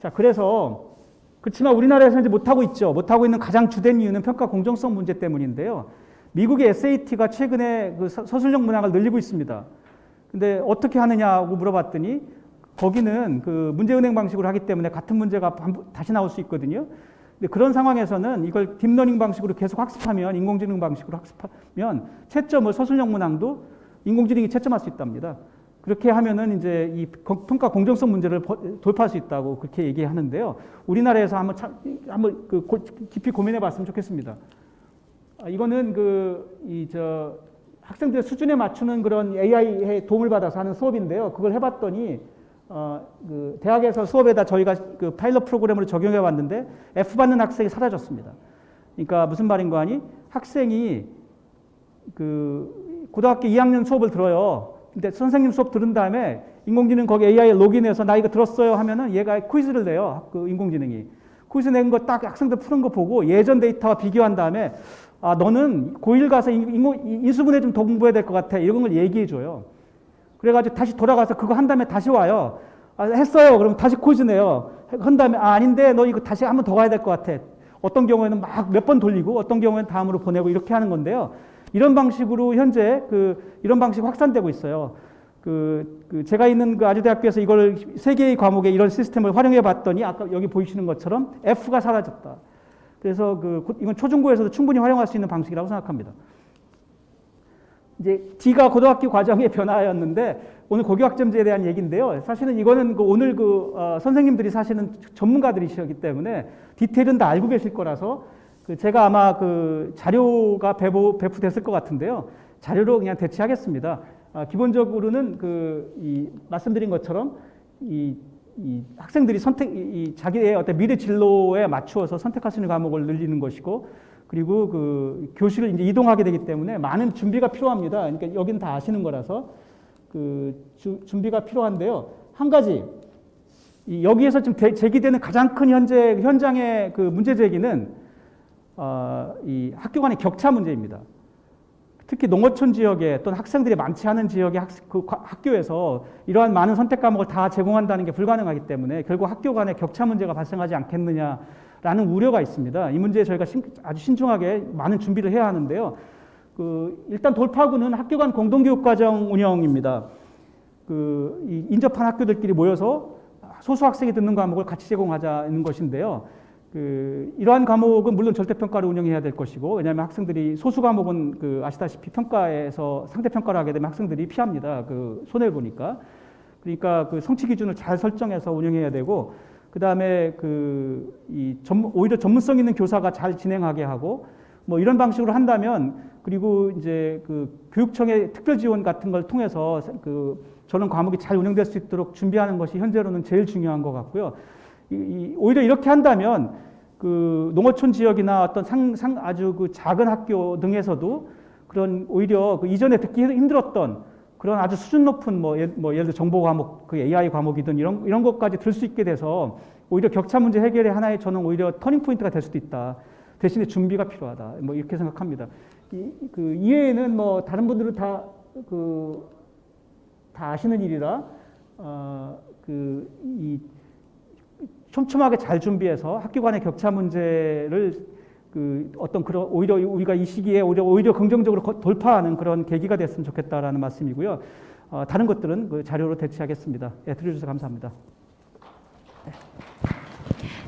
자, 그렇지만 우리나라에서 이제 못하고 있죠. 못하고 있는 가장 주된 이유는 평가 공정성 문제 때문인데요. 미국의 SAT가 최근에 서술형 문항을 늘리고 있습니다. 근데 어떻게 하느냐고 물어봤더니 거기는 문제은행 방식으로 하기 때문에 같은 문제가 다시 나올 수 있거든요. 근데 그런 상황에서는 이걸 딥러닝 방식으로 계속 학습하면 인공지능 방식으로 학습하면 채점을 서술형 문항도 인공지능이 채점할 수 있답니다. 그렇게 하면은 이제 이 평가 공정성 문제를 돌파할 수 있다고 그렇게 얘기하는데요. 우리나라에서 한번 깊이 고민해 봤으면 좋겠습니다. 이거는 학생들의 수준에 맞추는 그런 AI의 도움을 받아서 하는 수업인데요. 그걸 해봤더니 대학에서 수업에다 저희가 파일럿 프로그램으로 적용해 봤는데 F 받는 학생이 사라졌습니다. 그러니까 무슨 말인가 하니 학생이 고등학교 2학년 수업을 들어요. 근데 선생님 수업 들은 다음에 인공지능 거기 AI에 로그인해서 나 이거 들었어요 하면은 얘가 퀴즈를 내요. 인공지능이. 퀴즈 낸 거 딱 학생들 푸는 거 보고 예전 데이터와 비교한 다음에 너는 고1 가서 인수분해 좀 더 공부해야 될 것 같아. 이런 걸 얘기해 줘요. 그래가지고 다시 돌아가서 그거 한 다음에 다시 와요. 했어요. 그럼 다시 퀴즈 내요. 한 다음에 아닌데 너 이거 다시 한 번 더 가야 될 것 같아. 어떤 경우에는 막 몇 번 돌리고 어떤 경우에는 다음으로 보내고 이렇게 하는 건데요. 이런 방식으로 현재 이런 방식 확산되고 있어요. 제가 있는 아주대학교에서 이걸 3개의 과목에 이런 시스템을 활용해 봤더니 아까 여기 보이시는 것처럼 F가 사라졌다. 그래서 이건 초중고에서도 충분히 활용할 수 있는 방식이라고 생각합니다. 이제 D가 고등학교 과정의 변화였는데 오늘 고교학점제에 대한 얘기인데요. 사실은 이거는 오늘 선생님들이 사실은 전문가들이시기 때문에 디테일은 다 알고 계실 거라서 제가 아마 자료가 배포됐을 것 같은데요. 자료로 그냥 대체하겠습니다. 기본적으로는 말씀드린 것처럼 이 학생들이 자기의 어떤 미래 진로에 맞추어서 선택할 수 있는 과목을 늘리는 것이고, 그리고 교실을 이제 이동하게 되기 때문에 많은 준비가 필요합니다. 그러니까 여기는 다 아시는 거라서 준비가 필요한데요. 한 가지 여기에서 지금 제기되는 가장 큰 현장의 문제 제기는 이 학교 간의 격차 문제입니다. 특히 농어촌 지역에 또는 학생들이 많지 않은 지역의 학교에서 이러한 많은 선택 과목을 다 제공한다는 게 불가능하기 때문에 결국 학교 간의 격차 문제가 발생하지 않겠느냐라는 우려가 있습니다. 이 문제에 저희가 아주 신중하게 많은 준비를 해야 하는데요. 일단 돌파구는 학교 간 공동교육과정 운영입니다. 이 인접한 학교들끼리 모여서 소수 학생이 듣는 과목을 같이 제공하자는 것인데요. 이러한 과목은 물론 절대평가를 운영해야 될 것이고, 왜냐하면 학생들이 소수 과목은 아시다시피 평가에서 상대평가를 하게 되면 학생들이 피합니다. 손해를 보니까. 그러니까 성취 기준을 잘 설정해서 운영해야 되고, 그 다음에 오히려 전문성 있는 교사가 잘 진행하게 하고, 뭐 이런 방식으로 한다면, 그리고 이제 교육청의 특별 지원 같은 걸 통해서 저런 과목이 잘 운영될 수 있도록 준비하는 것이 현재로는 제일 중요한 것 같고요. 오히려 이렇게 한다면 농어촌 지역이나 어떤 아주 작은 학교 등에서도 그런 오히려 이전에 듣기 힘들었던 그런 아주 수준 높은 예를 들어 정보 과목, AI 과목이든 이런 것까지 들 수 있게 돼서 오히려 격차 문제 해결의 하나의 저는 오히려 터닝 포인트가 될 수도 있다. 대신에 준비가 필요하다. 이렇게 생각합니다. 이외에는 다른 분들은 다 아시는 일이라 촘촘하게 잘 준비해서 학교 간의 격차 문제를 오히려 우리가 이 시기에 오히려 긍정적으로 돌파하는 그런 계기가 됐으면 좋겠다라는 말씀이고요. 다른 것들은 자료로 대체하겠습니다. 들어주셔서 감사합니다.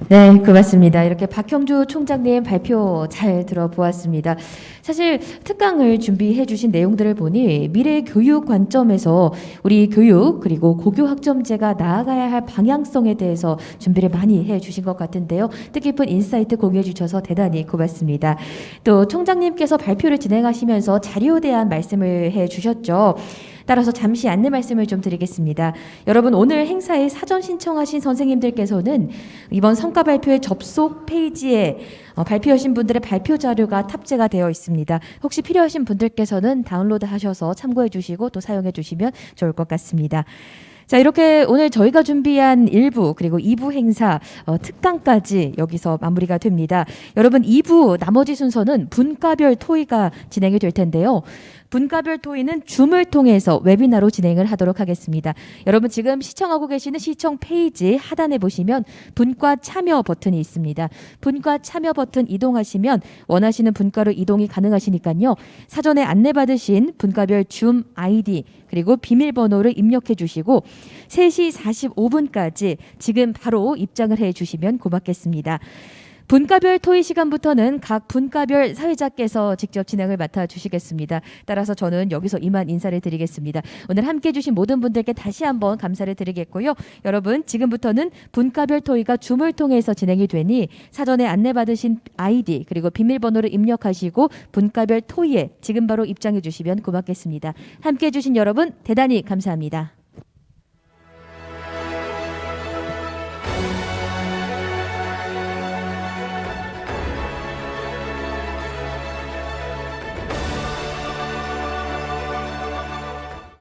네, 고맙습니다. 이렇게 박형주 총장님 발표 잘 들어보았습니다. 사실 특강을 준비해 주신 내용들을 보니 미래 교육 관점에서 우리 교육 그리고 고교 학점제가 나아가야 할 방향성에 대해서 준비를 많이 해 주신 것 같은데요. 뜻깊은 인사이트 공유해 주셔서 대단히 고맙습니다. 또 총장님께서 발표를 진행하시면서 자료에 대한 말씀을 해 주셨죠. 따라서 잠시 안내 말씀을 좀 드리겠습니다. 여러분, 오늘 행사에 사전 신청하신 선생님들께서는 이번 성과 발표의 접속 페이지에 발표하신 분들의 발표 자료가 탑재가 되어 있습니다. 혹시 필요하신 분들께서는 다운로드 하셔서 참고해 주시고 또 사용해 주시면 좋을 것 같습니다. 자, 이렇게 오늘 저희가 준비한 1부 그리고 2부 행사 특강까지 여기서 마무리가 됩니다. 여러분, 2부 나머지 순서는 분과별 토의가 진행이 될 텐데요. 분과별 토의는 줌을 통해서 웨비나로 진행을 하도록 하겠습니다. 여러분, 지금 시청하고 계시는 시청 페이지 하단에 보시면 분과 참여 버튼이 있습니다. 분과 참여 버튼 이동하시면 원하시는 분과로 이동이 가능하시니까요. 사전에 안내받으신 분과별 줌 아이디 그리고 비밀번호를 입력해 주시고 3시 45분까지 지금 바로 입장을 해 주시면 고맙겠습니다. 분과별 토의 시간부터는 각 분과별 사회자께서 직접 진행을 맡아주시겠습니다. 따라서 저는 여기서 이만 인사를 드리겠습니다. 오늘 함께해 주신 모든 분들께 다시 한번 감사를 드리겠고요. 여러분, 지금부터는 분과별 토의가 줌을 통해서 진행이 되니 사전에 안내받으신 아이디 그리고 비밀번호를 입력하시고 분과별 토의에 지금 바로 입장해 주시면 고맙겠습니다. 함께해 주신 여러분 대단히 감사합니다.